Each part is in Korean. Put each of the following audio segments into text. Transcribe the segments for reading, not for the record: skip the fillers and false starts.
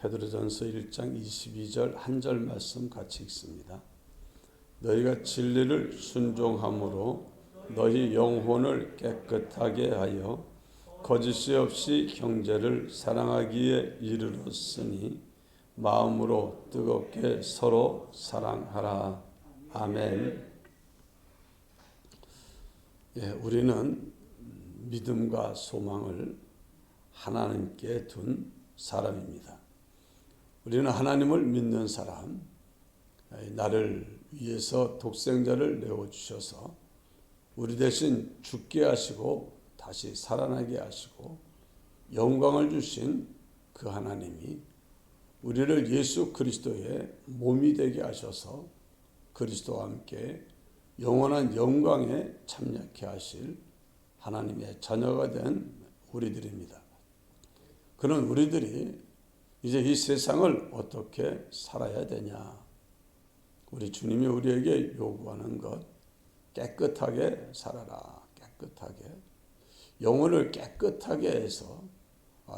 베드로전서 1장 22절 한 절 말씀 같이 읽습니다. 너희가 진리를 순종함으로 너희 영혼을 깨끗하게 하여 거짓이 없이 형제를 사랑하기에 이르렀으니 마음으로 뜨겁게 서로 사랑하라. 아멘. 우리는 믿음과 소망을 하나님께 둔 사람입니다. 우리는 하나님을 믿는 사람, 나를 위해서 독생자를 내어주셔서 우리 대신 죽게 하시고 다시 살아나게 하시고 영광을 주신 그 하나님이 우리를 예수 그리스도의 몸이 되게 하셔서 그리스도와 함께 영원한 영광에 참여케 하실 하나님의 자녀가 된 우리들입니다. 그런 우리들이 이제 이 세상을 어떻게 살아야 되냐? 우리 주님이 우리에게 요구하는 것, 깨끗하게 살아라. 깨끗하게. 영혼을 깨끗하게 해서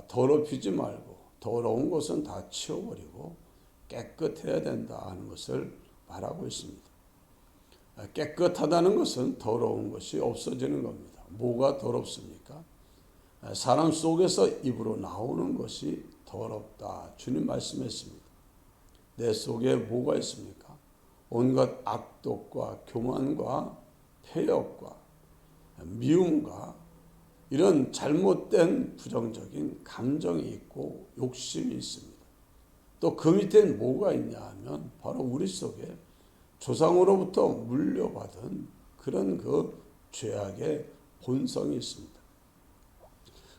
더럽히지 말고 더러운 것은 다 치워버리고 깨끗해야 된다 하는 것을 말하고 있습니다. 깨끗하다는 것은 더러운 것이 없어지는 겁니다. 뭐가 더럽습니까? 사람 속에서 입으로 나오는 것이 더럽다. 주님 말씀했습니다. 내 속에 뭐가 있습니까? 온갖 악독과 교만과 패역과 미움과 이런 잘못된 부정적인 감정이 있고 욕심이 있습니다. 또 그 밑엔 뭐가 있냐 하면 바로 우리 속에 조상으로부터 물려받은 그런 그 죄악의 본성이 있습니다.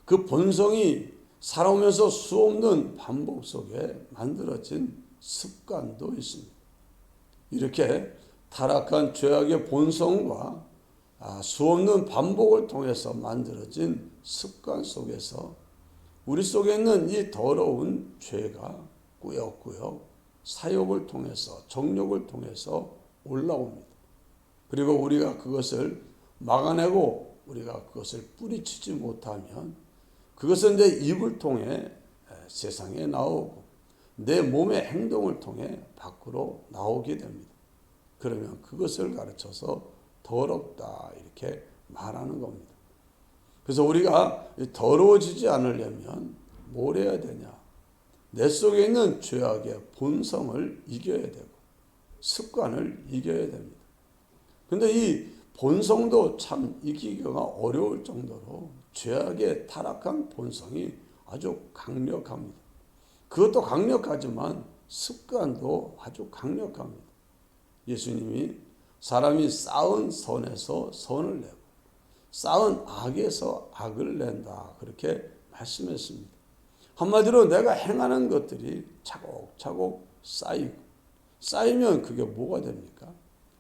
그 본성이 살아오면서 수없는 반복 속에 만들어진 습관도 있습니다. 이렇게 타락한 죄악의 본성과 수없는 반복을 통해서 만들어진 습관 속에서 우리 속에 있는 이 더러운 죄가 꾸역꾸역 사욕을 통해서 정욕을 통해서 올라옵니다. 그리고 우리가 그것을 막아내고 우리가 그것을 뿌리치지 못하면 그것은 내 입을 통해 세상에 나오고 내 몸의 행동을 통해 밖으로 나오게 됩니다. 그러면 그것을 가르쳐서 더럽다 이렇게 말하는 겁니다. 그래서 우리가 더러워지지 않으려면 뭘 해야 되냐? 내 속에 있는 죄악의 본성을 이겨야 되고 습관을 이겨야 됩니다. 그런데 이 본성도 참 이기기가 어려울 정도로 죄악의 타락한 본성이 아주 강력합니다. 그것도 강력하지만 습관도 아주 강력합니다. 예수님이 사람이 쌓은 선에서 선을 내고 쌓은 악에서 악을 낸다 그렇게 말씀했습니다. 한마디로 내가 행하는 것들이 차곡차곡 쌓이면 그게 뭐가 됩니까?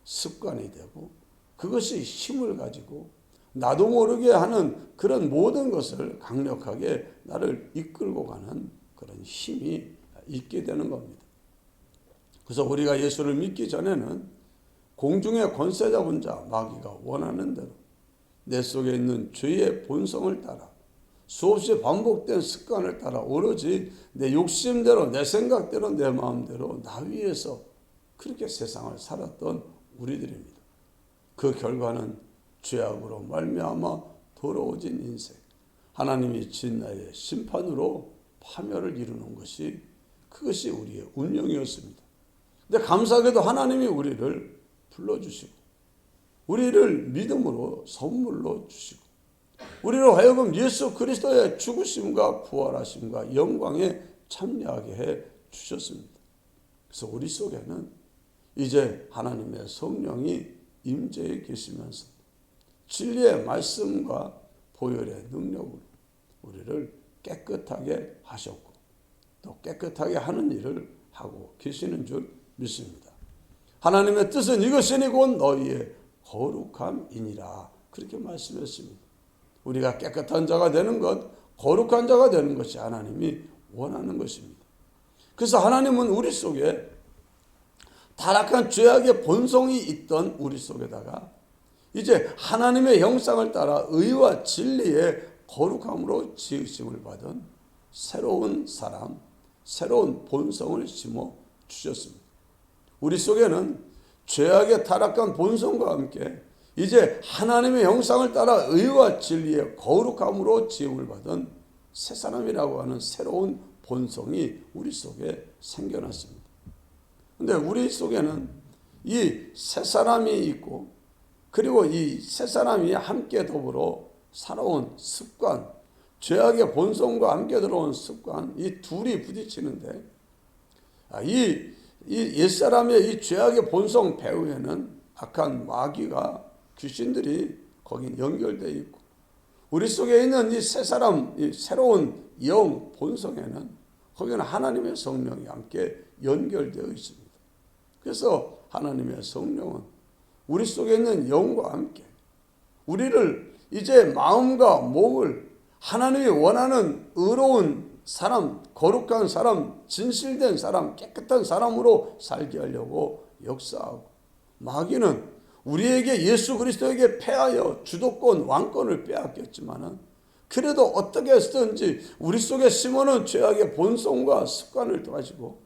습관이 되고 그것이 힘을 가지고 나도 모르게 하는 그런 모든 것을 강력하게 나를 이끌고 가는 그런 힘이 있게 되는 겁니다. 그래서 우리가 예수를 믿기 전에는 공중의 권세 잡은 자 마귀가 원하는 대로 내 속에 있는 죄의 본성을 따라 수없이 반복된 습관을 따라 오로지 내 욕심대로 내 생각대로 내 마음대로 나 위에서 그렇게 세상을 살았던 우리들입니다. 그 결과는 죄악으로 말미암아 더러워진 인생, 하나님이 진나의 심판으로 파멸을 이루는 것이 그것이 우리의 운명이었습니다. 근데 감사하게도 하나님이 우리를 불러주시고 우리를 믿음으로 선물로 주시고 우리로 하여금 예수 그리스도의 죽으심과 부활하심과 영광에 참여하게 해 주셨습니다. 그래서 우리 속에는 이제 하나님의 성령이 임재해 계시면서 진리의 말씀과 보혈의 능력으로 우리를 깨끗하게 하셨고 또 깨끗하게 하는 일을 하고 계시는 줄 믿습니다. 하나님의 뜻은 이것이니 곧 너희의 거룩함이니라 그렇게 말씀했습니다. 우리가 깨끗한 자가 되는 것, 거룩한 자가 되는 것이 하나님이 원하는 것입니다. 그래서 하나님은 우리 속에 타락한 죄악의 본성이 있던 우리 속에다가 이제 하나님의 형상을 따라 의와 진리의 거룩함으로 지으심을 받은 새로운 사람, 새로운 본성을 심어 주셨습니다. 우리 속에는 죄악의 타락한 본성과 함께 이제 하나님의 형상을 따라 의와 진리의 거룩함으로 지음을 받은 새 사람이라고 하는 새로운 본성이 우리 속에 생겨났습니다. 그런데 우리 속에는 이 새 사람이 있고, 그리고 이 새 사람이 함께 더불어 살아온 습관, 죄악의 본성과 함께 들어온 습관, 이 둘이 부딪히는데, 이 옛사람의 이 죄악의 본성 배후에는 악한 마귀가, 귀신들이 거기 연결되어 있고, 우리 속에 있는 이 새 사람, 이 새로운 영 본성에는 거기는 하나님의 성령이 함께 연결되어 있습니다. 그래서 하나님의 성령은 우리 속에 있는 영과 함께 우리를 이제 마음과 몸을 하나님이 원하는 의로운 사람, 거룩한 사람, 진실된 사람, 깨끗한 사람으로 살게 하려고 역사하고, 마귀는 우리에게 예수 그리스도에게 패하여 주도권, 왕권을 빼앗겼지만은 그래도 어떻게 했든지 우리 속에 심어놓은 죄악의 본성과 습관을 가지고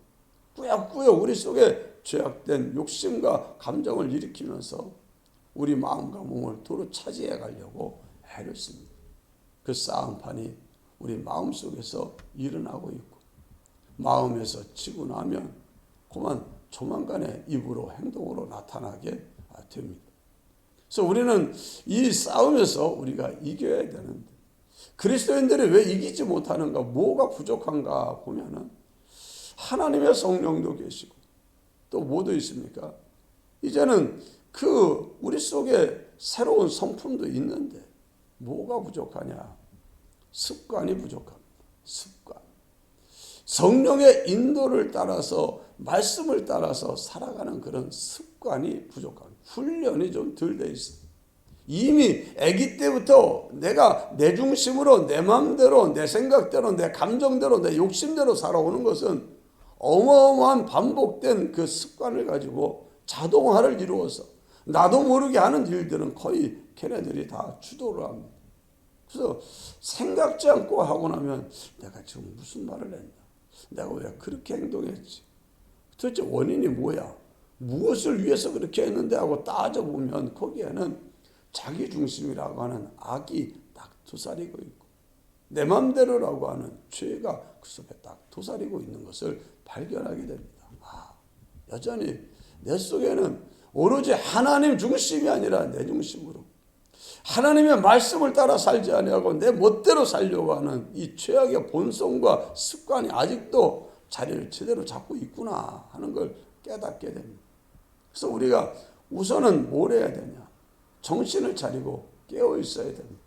꾸역꾸역 우리 속에 죄악된 욕심과 감정을 일으키면서 우리 마음과 몸을 도로 차지해 가려고 애를 씁니다. 그 싸움판이 우리 마음속에서 일어나고 있고, 마음에서 치고 나면 그만 조만간에 입으로 행동으로 나타나게 됩니다. 그래서 우리는 이 싸움에서 우리가 이겨야 되는데, 그리스도인들이 왜 이기지 못하는가, 뭐가 부족한가 보면은 하나님의 성령도 계시고 또 뭐도 있습니까? 이제는 그 우리 속에 새로운 성품도 있는데 뭐가 부족하냐? 습관이 부족합니다. 습관. 성령의 인도를 따라서, 말씀을 따라서 살아가는 그런 습관이 부족합니다. 훈련이 좀 덜 돼 있어요. 이미 아기 때부터 내가 내 중심으로, 내 마음대로, 내 생각대로, 내 감정대로, 내 욕심대로 살아오는 것은 어마어마한 반복된 그 습관을 가지고 자동화를 이루어서 나도 모르게 하는 일들은 거의 걔네들이 다 주도를 합니다. 그래서 생각지 않고 하고 나면 내가 지금 무슨 말을 했나? 내가 왜 그렇게 행동했지? 도대체 원인이 뭐야? 무엇을 위해서 그렇게 했는데 하고 따져보면 거기에는 자기중심이라고 하는 악이 딱 도사리고 있고, 내 맘대로라고 하는 죄가 그 속에 딱 도사리고 있는 것을 발견하게 됩니다. 여전히 내 속에는 오로지 하나님 중심이 아니라 내 중심으로 하나님의 말씀을 따라 살지 아니하고 내 멋대로 살려고 하는 이 죄악의 본성과 습관이 아직도 자리를 제대로 잡고 있구나 하는 걸 깨닫게 됩니다. 그래서 우리가 우선은 뭘 해야 되냐? 정신을 차리고 깨어 있어야 됩니다.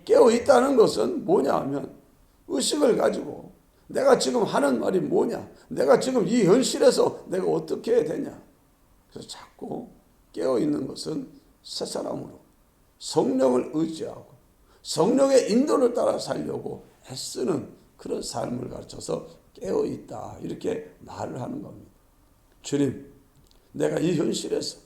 깨어 있다는 것은 뭐냐 하면 의식을 가지고 내가 지금 하는 말이 뭐냐? 내가 지금 이 현실에서 내가 어떻게 해야 되냐? 그래서 자꾸 깨어 있는 것은 새 사람으로 성령을 의지하고 성령의 인도를 따라 살려고 애쓰는 그런 삶을 가르쳐서 깨어 있다, 이렇게 말을 하는 겁니다. 주님, 내가 이 현실에서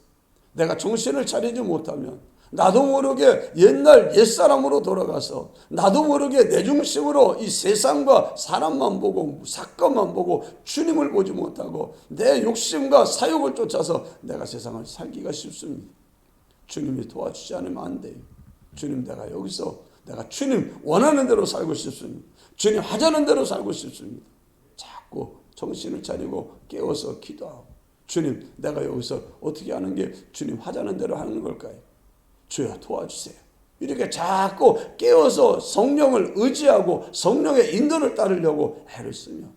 내가 정신을 차리지 못하면 나도 모르게 옛날 옛사람으로 돌아가서 나도 모르게 내 중심으로 이 세상과 사람만 보고 사건만 보고 주님을 보지 못하고 내 욕심과 사욕을 쫓아서 내가 세상을 살기가 쉽습니다. 주님이 도와주지 않으면 안 돼요. 주님, 내가 여기서 내가 주님 원하는 대로 살고 싶습니다. 주님 하자는 대로 살고 싶습니다. 자꾸 정신을 차리고 깨워서 기도하고, 주님, 내가 여기서 어떻게 하는 게 주님 하자는 대로 하는 걸까요? 주여 도와주세요. 이렇게 자꾸 깨워서 성령을 의지하고 성령의 인도를 따르려고 애를 쓰며,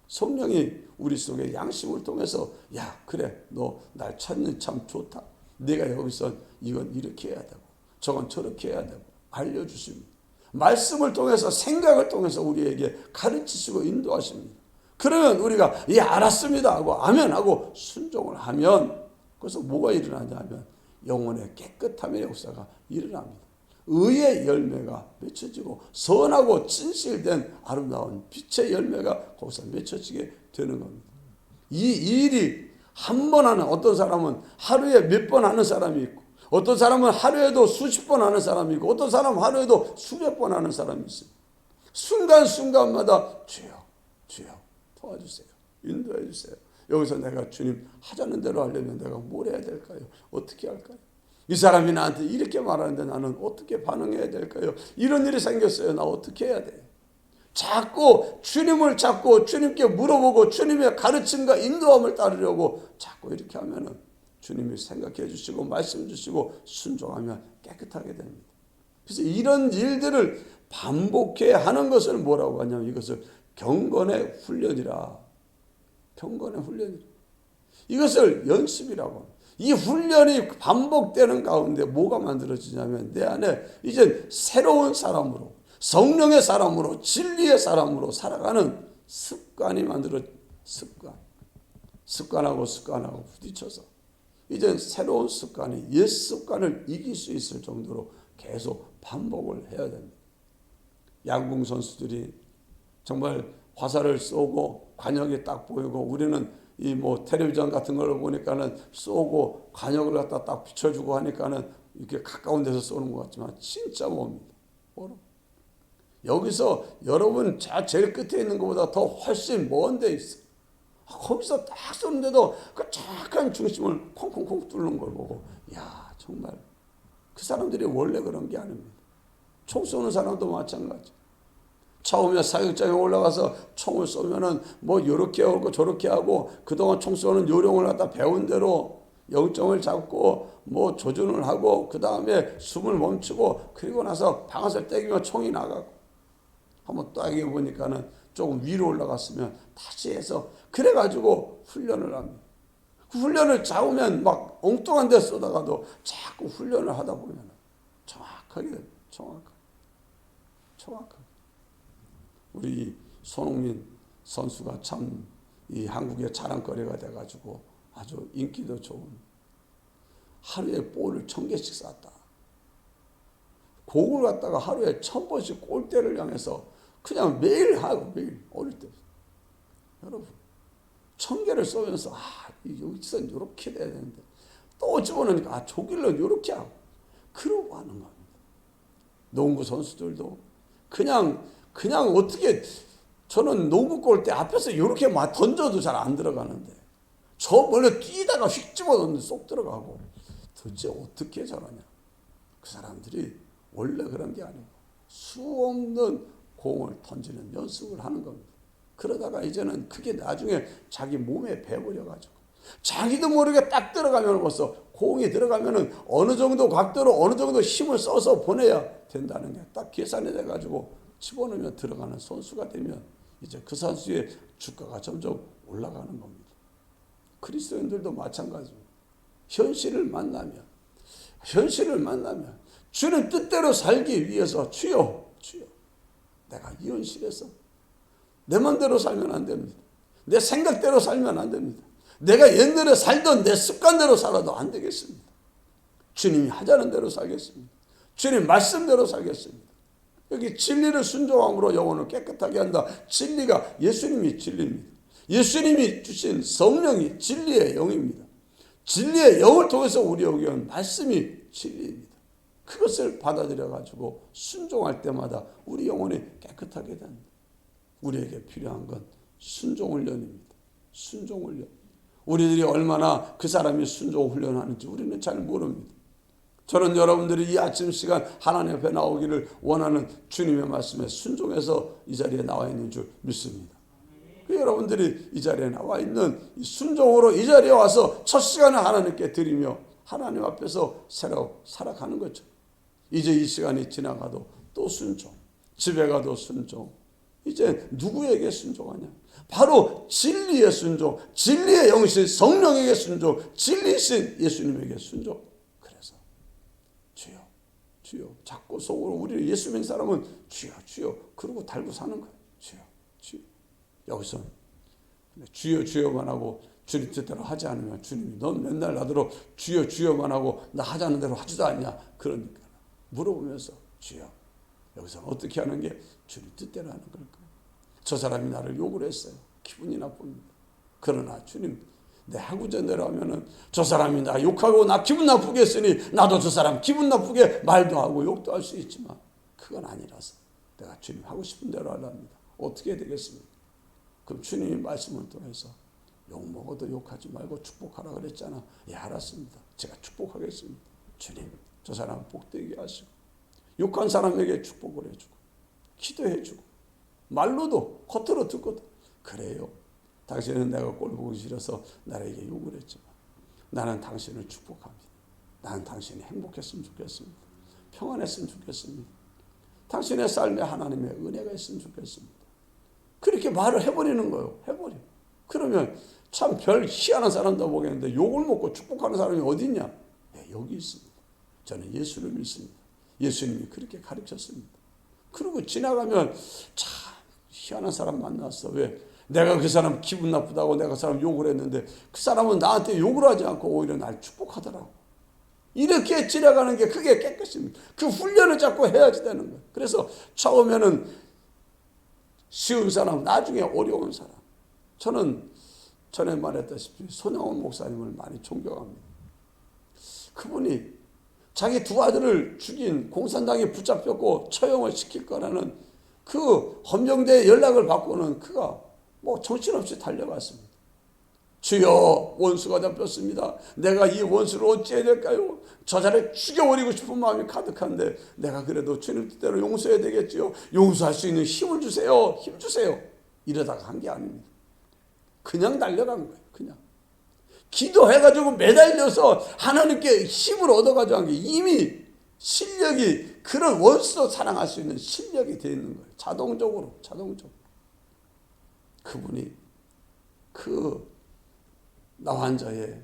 성령이 우리 속에 양심을 통해서 야, 그래, 너 날 찾는 참 좋다. 네가 여기서 이건 이렇게 해야 되고 저건 저렇게 해야 되고 알려주십니다. 말씀을 통해서, 생각을 통해서 우리에게 가르치시고 인도하십니다. 그러면 우리가 예, 알았습니다 하고 아멘 하고 순종을 하면 그래서 뭐가 일어나냐 하면 영혼의 깨끗함의 역사가 일어납니다. 의의 열매가 맺혀지고 선하고 진실된 아름다운 빛의 열매가 거기서 맺혀지게 되는 겁니다. 이 일이 한 번 하는, 어떤 사람은 하루에 몇 번 하는 사람이 있고, 어떤 사람은 하루에도 수십 번 하는 사람이 있고, 어떤 사람은 하루에도 수백 번 하는 사람이 있습니다. 순간순간마다 주여, 주여 도와주세요. 인도해 주세요. 여기서 내가 주님 하자는 대로 하려면 내가 뭘 해야 될까요? 어떻게 할까요? 이 사람이 나한테 이렇게 말하는데 나는 어떻게 반응해야 될까요? 이런 일이 생겼어요. 나 어떻게 해야 돼요? 자꾸 주님을 찾고 주님께 물어보고 주님의 가르침과 인도함을 따르려고 자꾸 이렇게 하면은 주님이 생각해 주시고 말씀 주시고 순종하면 깨끗하게 됩니다. 그래서 이런 일들을 반복해야 하는 것을 뭐라고 하냐면 이것을 경건의 훈련이라. 경건의 훈련이라. 이것을 연습이라고 합니다. 이 훈련이 반복되는 가운데 뭐가 만들어지냐면 내 안에 이제 새로운 사람으로 성령의 사람으로 진리의 사람으로 살아가는 습관이 습관하고 부딪혀서 이제 새로운 습관이 옛 습관을 이길 수 있을 정도로 계속 반복을 해야 됩니다. 양궁 선수들이 정말 화살을 쏘고 관역이 딱 보이고 우리는 이 뭐 텔레비전 같은 걸 보니까는 쏘고 관역을 갖다 딱 비춰주고 하니까는 이렇게 가까운 데서 쏘는 것 같지만 진짜 멉니다. 여기서 여러분 제일 끝에 있는 것보다 더 훨씬 먼 데 있어. 거기서 딱 쏘는데도 그 정확한 중심을 콩콩콩 뚫는 걸 보고 야 정말 그 사람들이 원래 그런 게 아닙니다. 총 쏘는 사람도 마찬가지. 처음에 사격장에 올라가서 총을 쏘면은 뭐 이렇게 하고 저렇게 하고 그동안 총 쏘는 요령을 갖다 배운 대로 영점을 잡고 뭐 조준을 하고 그 다음에 숨을 멈추고 그리고 나서 방아쇠 떼기면 총이 나가고 한번 딱 해보니까는 조금 위로 올라갔으면 다시 해서 그래가지고 훈련을 합니다. 그 훈련을 잡으면 막 엉뚱한 데 쏘다가도 자꾸 훈련을 하다 보면 정확하게 됩니다. 정확하게. 우리 손흥민 선수가 참 이 한국의 자랑거리가 돼가지고 아주 인기도 좋은 하루에 볼을 1000개씩 쐈다. 공을 갖다가 하루에 1000번씩 골대를 향해서 그냥 매일 하고 매일 어릴 때 여러분 1000개를 쏘면서 여기서 이렇게 돼야 되는데 또 집어넣으니까 저길로 이렇게 하고 그러고 하는 겁니다. 농구 선수들도 그냥 어떻게 저는 농구 골대 앞에서 이렇게 막 던져도 잘 안 들어가는데 저 멀리 뛰다가 휙 집어넣는데 쏙 들어가고 도대체 어떻게 저러냐. 그 사람들이 원래 그런 게 아니고 수없는 공을 던지는 연습을 하는 겁니다. 그러다가 이제는 그게 나중에 자기 몸에 배버려가지고 자기도 모르게 딱 들어가면 벌써 공이 들어가면은 어느 정도 각도로 어느 정도 힘을 써서 보내야 된다는 게 딱 계산이 돼가지고 집어넣으면 들어가는 선수가 되면 이제 그 선수의 주가가 점점 올라가는 겁니다. 그리스도인들도 마찬가지입니다. 현실을 만나면 주는 뜻대로 살기 위해서 주여 내가 이 현실에서 내 맘대로 살면 안 됩니다. 내 생각대로 살면 안 됩니다. 내가 옛날에 살던 내 습관대로 살아도 안 되겠습니다. 주님이 하자는 대로 살겠습니다. 주님 말씀대로 살겠습니다. 여기 진리를 순종함으로 영혼을 깨끗하게 한다. 진리가 예수님이 진리입니다. 예수님이 주신 성령이 진리의 영입니다. 진리의 영을 통해서 우리에게 온 말씀이 진리입니다. 그것을 받아들여가지고 순종할 때마다 우리 영혼이 깨끗하게 된다. 우리에게 필요한 건 순종훈련입니다. 순종훈련. 우리들이 얼마나 그 사람이 순종훈련하는지 우리는 잘 모릅니다. 저는 여러분들이 이 아침 시간 하나님 앞에 나오기를 원하는 주님의 말씀에 순종해서 이 자리에 나와 있는 줄 믿습니다. 여러분들이 이 자리에 나와 있는 순종으로 이 자리에 와서 첫 시간을 하나님께 드리며 하나님 앞에서 새로 살아가는 거죠. 이제 이 시간이 지나가도 또 순종, 집에 가도 순종. 이제 누구에게 순종하냐? 바로 진리의 순종, 진리의 영신 성령에게 순종, 진리신 예수님에게 순종. 그래서 주여 자꾸 속으로 우리 예수 믿는 사람은 주여 그러고 달고 사는 거예요. 주여 여기서 주여만 하고 주님 뜻대로 하지 않으면 주님이 넌 맨날 나더러 주여만 하고 나 하자는 대로 하지도 않냐. 그러니까 물어보면서 주여 여기서는 어떻게 하는 게 주님 뜻대로 하는 걸까요? 저 사람이 나를 욕을 했어요. 기분이 나쁩니다. 그러나 주님 내 하구전대로 하면은 저 사람이 나 욕하고 나 기분 나쁘게 했으니 나도 저 사람 기분 나쁘게 말도 하고 욕도 할 수 있지만 그건 아니라서 내가 주님 하고 싶은 대로 하랍니다. 어떻게 되겠습니까? 그럼 주님이 말씀을 통해서 욕 먹어도 욕하지 말고 축복하라 그랬잖아. 예, 알았습니다. 제가 축복하겠습니다. 주님, 저 사람 복되게 하시고 욕한 사람에게 축복을 해주고 기도해주고 말로도 겉으로 듣고도 그래요. 당신은 내가 꼴 보기 싫어서 나에게 욕을 했지만 나는 당신을 축복합니다. 나는 당신이 행복했으면 좋겠습니다. 평안했으면 좋겠습니다. 당신의 삶에 하나님의 은혜가 있으면 좋겠습니다. 그렇게 말을 해버리는 거예요. 해버려. 그러면 참 별 희한한 사람도 보겠는데 욕을 먹고 축복하는 사람이 어디 있냐? 네, 여기 있습니다. 저는 예수를 믿습니다. 예수님이 그렇게 가르쳤습니다. 그리고 지나가면 참 희한한 사람 만났어. 왜? 내가 그 사람 기분 나쁘다고 내가 그 사람 욕을 했는데 그 사람은 나한테 욕을 하지 않고 오히려 날 축복하더라고. 이렇게 지나가는 게 그게 깨끗입니다. 그 훈련을 자꾸 해야지 되는 거예요. 그래서 처음에는 쉬운 사람, 나중에 어려운 사람. 저는 전에 말했다시피 손양원 목사님을 많이 존경합니다. 그분이 자기 두 아들을 죽인 공산당에 붙잡혔고 처형을 시킬 거라는 그 헌병대의 연락을 받고는 그가 뭐 정신없이 달려갔습니다. 주여, 원수가 잡혔습니다. 내가 이 원수를 어찌해야 될까요? 저자를 죽여버리고 싶은 마음이 가득한데 내가 그래도 주님 뜻대로 용서해야 되겠지요. 용서할 수 있는 힘을 주세요. 힘 주세요. 이러다가 한 게 아닙니다. 그냥 달려간 거예요. 그냥. 기도해가지고 매달려서 하나님께 힘을 얻어가지고 한 게 이미 실력이 그런 원수도 사랑할 수 있는 실력이 되어 있는 거예요. 자동적으로. 그분이 그 나 환자의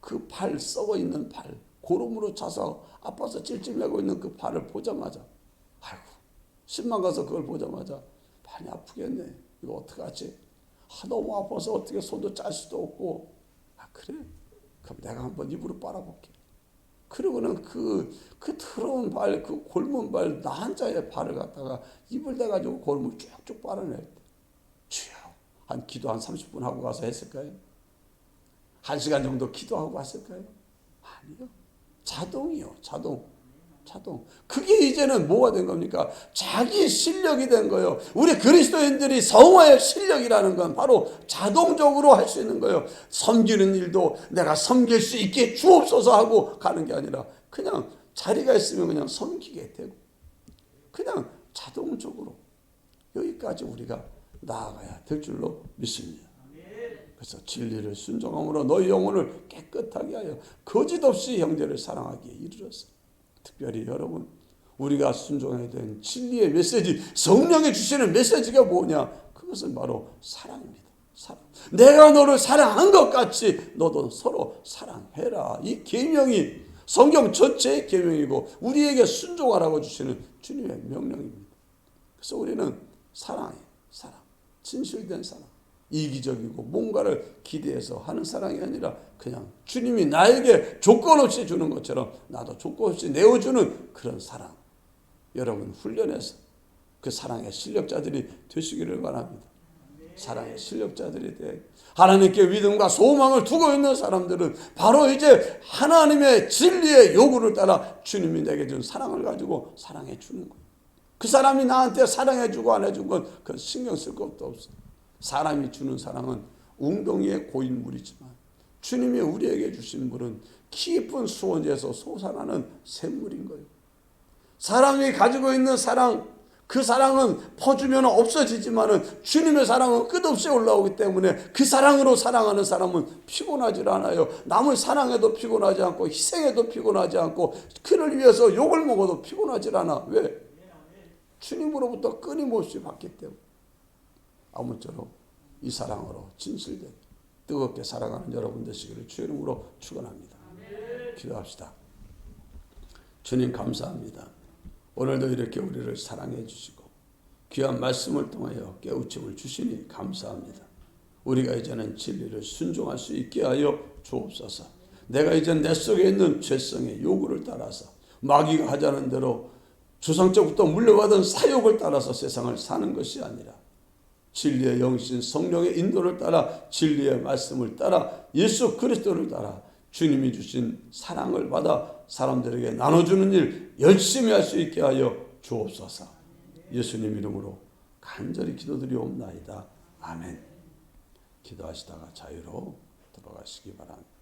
그 팔 썩어 있는 팔 고름으로 차서 아파서 찔찔매고 있는 그 팔을 보자마자 아이고 신만 가서 그걸 보자마자 많이 아프겠네. 이거 어떡하지? 너무 아파서 어떻게 손도 짤 수도 없고 그래? 그럼 내가 한번 입으로 빨아볼게. 그러고는 그 더러운 발, 그 골문 발, 나 환자의 발을 갖다가 입을 대가지고 골문을 쭉쭉 빨아낼 때 주여 한 기도 한 30분 하고 가서 했을까요? 1시간 정도 기도하고 갔을까요? 아니요. 자동이요. 자동. 그게 이제는 뭐가 된 겁니까? 자기 실력이 된 거예요. 우리 그리스도인들이 성화의 실력이라는 건 바로 자동적으로 할 수 있는 거예요. 섬기는 일도 내가 섬길 수 있게 주옵소서 하고 가는 게 아니라 그냥 자리가 있으면 그냥 섬기게 되고 그냥 자동적으로 여기까지 우리가 나아가야 될 줄로 믿습니다. 그래서 진리를 순종함으로 너희 영혼을 깨끗하게 하여 거짓 없이 형제를 사랑하기에 이르렀어. 특별히 여러분 우리가 순종해야 되는 진리의 메시지, 성령이 주시는 메시지가 뭐냐? 그것은 바로 사랑입니다. 사랑. 내가 너를 사랑한 것 같이 너도 서로 사랑해라. 이 계명이 성경 전체의 계명이고 우리에게 순종하라고 주시는 주님의 명령입니다. 그래서 우리는 사랑이에요. 사랑. 진실된 사랑. 이기적이고 뭔가를 기대해서 하는 사랑이 아니라 그냥 주님이 나에게 조건 없이 주는 것처럼 나도 조건 없이 내어주는 그런 사랑. 여러분 훈련해서 그 사랑의 실력자들이 되시기를 바랍니다. 사랑의 실력자들이 돼. 하나님께 믿음과 소망을 두고 있는 사람들은 바로 이제 하나님의 진리의 요구를 따라 주님이 내게 준 사랑을 가지고 사랑해 주는 거예요. 그 사람이 나한테 사랑해 주고 안 해준 건 그건 신경 쓸 것도 없어요. 사람이 주는 사랑은 웅덩이의 고인물이지만 주님이 우리에게 주신 물은 깊은 수원에서 솟아나는 샘물인 거예요. 사람이 가지고 있는 사랑, 그 사랑은 퍼주면 없어지지만 주님의 사랑은 끝없이 올라오기 때문에 그 사랑으로 사랑하는 사람은 피곤하지 않아요. 남을 사랑해도 피곤하지 않고 희생해도 피곤하지 않고 그를 위해서 욕을 먹어도 피곤하지 않아. 왜? 주님으로부터 끊임없이 받기 때문에. 아무쪼록 이 사랑으로 진실된 뜨겁게 사랑하는 여러분 되시기를 주의 이름으로 축원합니다. 기도합시다. 주님 감사합니다. 오늘도 이렇게 우리를 사랑해 주시고 귀한 말씀을 통하여 깨우침을 주시니 감사합니다. 우리가 이제는 진리를 순종할 수 있게 하여 주옵소서. 내가 이제 내 속에 있는 죄성의 요구를 따라서 마귀가 하자는 대로 조상적부터 물려받은 사욕을 따라서 세상을 사는 것이 아니라 진리의 영신 성령의 인도를 따라 진리의 말씀을 따라 예수 그리스도를 따라 주님이 주신 사랑을 받아 사람들에게 나눠주는 일 열심히 할 수 있게 하여 주옵소서. 예수님 이름으로 간절히 기도드리옵나이다. 아멘. 기도하시다가 자유로 들어가시기 바랍니다.